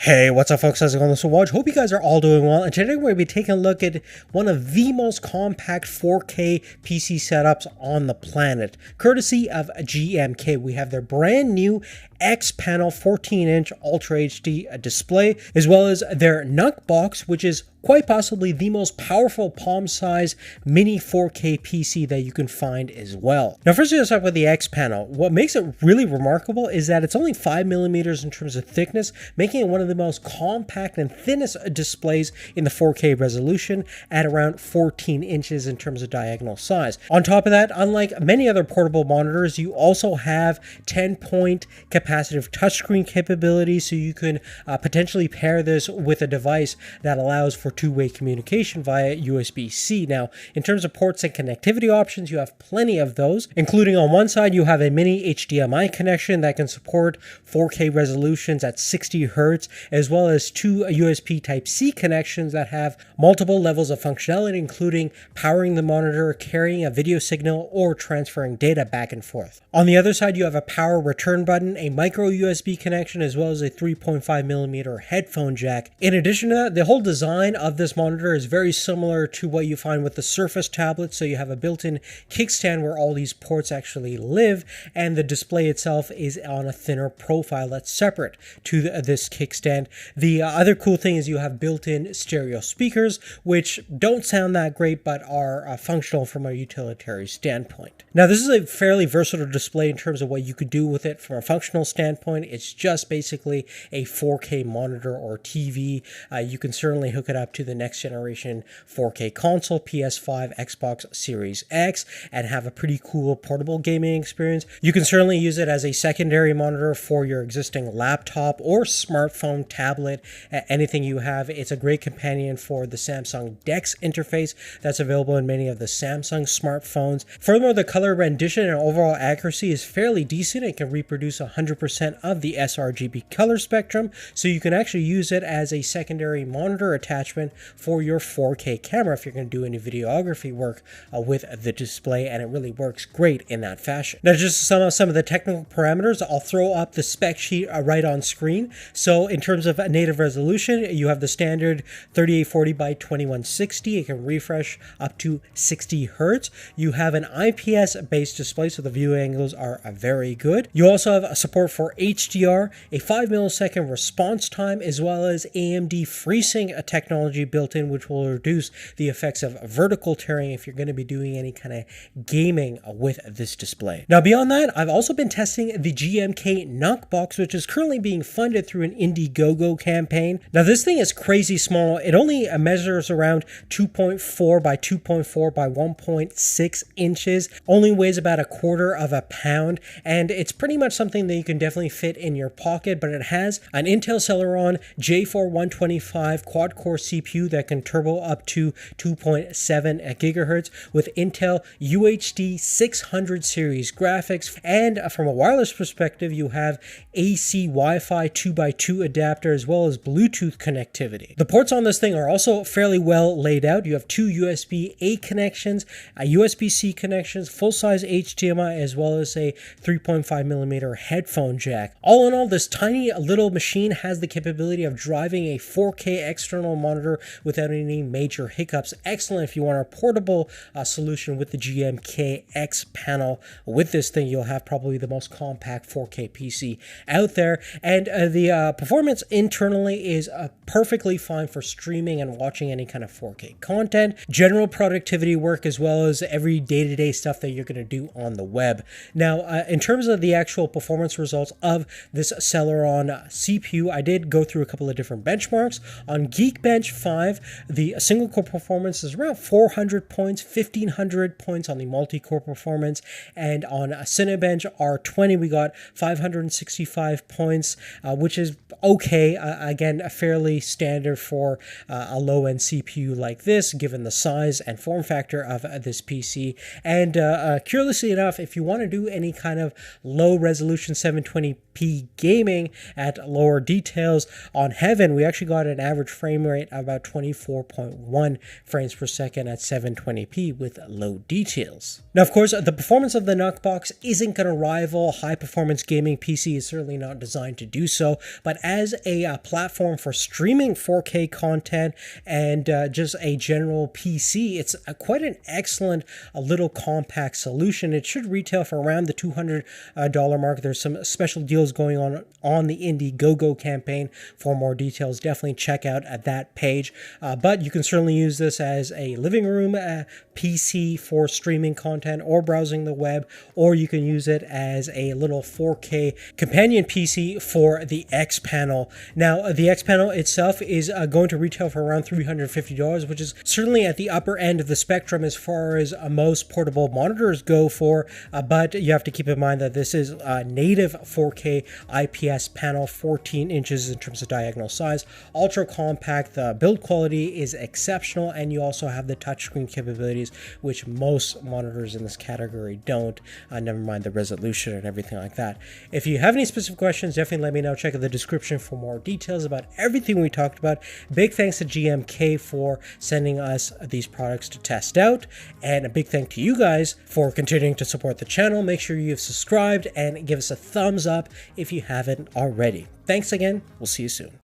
Hey, what's up folks, how's it going? This is Watch. Hope you guys are all doing well, and today we're going to be taking a look at one of the most compact 4K PC setups on the planet. Courtesy of GMK, we have their brand new Xpanel 14-inch Ultra HD display, as well as their NucBox, which is quite possibly the most powerful palm-size mini 4K PC that you can find as well. Now first, let's start with the Xpanel. What makes it really remarkable is that it's only 5mm in terms of thickness, making it one of the most compact and thinnest displays in the 4K resolution at around 14 inches in terms of diagonal size. On top of that, unlike many other portable monitors, you also have 10-point capacitive touchscreen capability, so you can potentially pair this with a device that allows for two-way communication via USB-C. Now, in terms of ports and connectivity options, you have plenty of those, including on one side you have a mini HDMI connection that can support 4K resolutions at 60 Hz, as well as two USB Type-C connections that have multiple levels of functionality, including powering the monitor, carrying a video signal, or transferring data back and forth. On the other side, you have a power return button, a micro USB connection, as well as a 3.5mm headphone jack. In addition to that, the whole design of this monitor is very similar to what you find with the Surface tablet, so you have a built-in kickstand where all these ports actually live, and the display itself is on a thinner profile that's separate to this kickstand. The other cool thing is you have built-in stereo speakers, which don't sound that great but are functional from a utilitarian standpoint. Now, this is a fairly versatile display in terms of what you could do with it from a functional standpoint. It's just basically a 4K monitor or TV. You can certainly hook it up to the next generation 4K console, PS5, Xbox Series X, and have a pretty cool portable gaming experience. You can certainly use it as a secondary monitor for your existing laptop or smartphone, tablet, anything you have. It's a great companion for the Samsung DeX interface that's available in many of the Samsung smartphones. Furthermore, the color rendition and overall accuracy is fairly decent. It can reproduce 100% of the sRGB color spectrum, so you can actually use it as a secondary monitor attachment for your 4K camera if you're going to do any videography work with the display, and it really works great in that fashion. Now, just some of the technical parameters, I'll throw up the spec sheet right on screen. So in terms of native resolution, you have the standard 3840 by 2160. It can refresh up to 60 Hz. You have an IPS-based display, so the view angles are very good. You also have support for HDR, a 5-millisecond response time, as well as AMD FreeSync technology built in, which will reduce the effects of vertical tearing if you're going to be doing any kind of gaming with this display. Now, beyond that, I've also been testing the GMK NucBox, which is currently being funded through an Indiegogo campaign. Now, this thing is crazy small. It only measures around 2.4 by 2.4 by 1.6 inches, only weighs about 1/4 pound, and it's pretty much something that you can definitely fit in your pocket, but it has an Intel Celeron J4 125 quad-core CPU that can turbo up to 2.7 gigahertz with Intel UHD 600 series graphics, and from a wireless perspective, you have AC Wi-Fi 2x2 adapter as well as Bluetooth connectivity. The ports on this thing are also fairly well laid out. You have two USB-A connections, a USB-C connections, full-size HDMI, as well as a 3.5mm headphone jack. All in all, this tiny little machine has the capability of driving a 4K external monitor without any major hiccups. Excellent if you want a portable solution with the GMK Xpanel. With this thing, you'll have probably the most compact 4K PC out there, and the performance internally is perfectly fine for streaming and watching any kind of 4K content, general productivity work, as well as every day-to-day stuff that you're going to do on the web. Now, in terms of the actual performance results of this Celeron CPU, I did go through a couple of different benchmarks. On Geekbench 5, the single-core performance is around 400 points, 1,500 points on the multi-core performance, and on Cinebench R20, we got 565 points, which is okay. Again, fairly standard for a low-end CPU like this, given the size and form factor of this PC. And curiously enough, if you want to do any kind of low-resolution 720p 1080p gaming at lower details. On Heaven, we actually got an average frame rate of about 24.1 frames per second at 720p with low details. Now, of course, the performance of the NucBox isn't going to rival high-performance gaming PC. Is certainly not designed to do so, but as a platform for streaming 4K content and just a general PC, it's quite an excellent little compact solution. It should retail for around the $200 mark. There's some special deals going on the Indiegogo campaign. For more details, definitely check out that page. But you can certainly use this as a living room PC for streaming content or browsing the web, or you can use it as a little 4K companion PC for the Xpanel. Now, the Xpanel itself is going to retail for around $350, which is certainly at the upper end of the spectrum as far as most portable monitors go for, but you have to keep in mind that this is a native 4K IPS panel, 14 inches in terms of diagonal size, ultra compact. The build quality is exceptional, and you also have the touchscreen capabilities, which most monitors in this category don't, never mind the resolution and everything like that. If you have any specific questions, definitely let me know. Check out the description for more details about everything we talked about. Big thanks to GMK for sending us these products to test out, and a big thank to you guys for continuing to support the channel. Make sure you've subscribed and give us a thumbs up if you haven't already. Thanks again. We'll see you soon.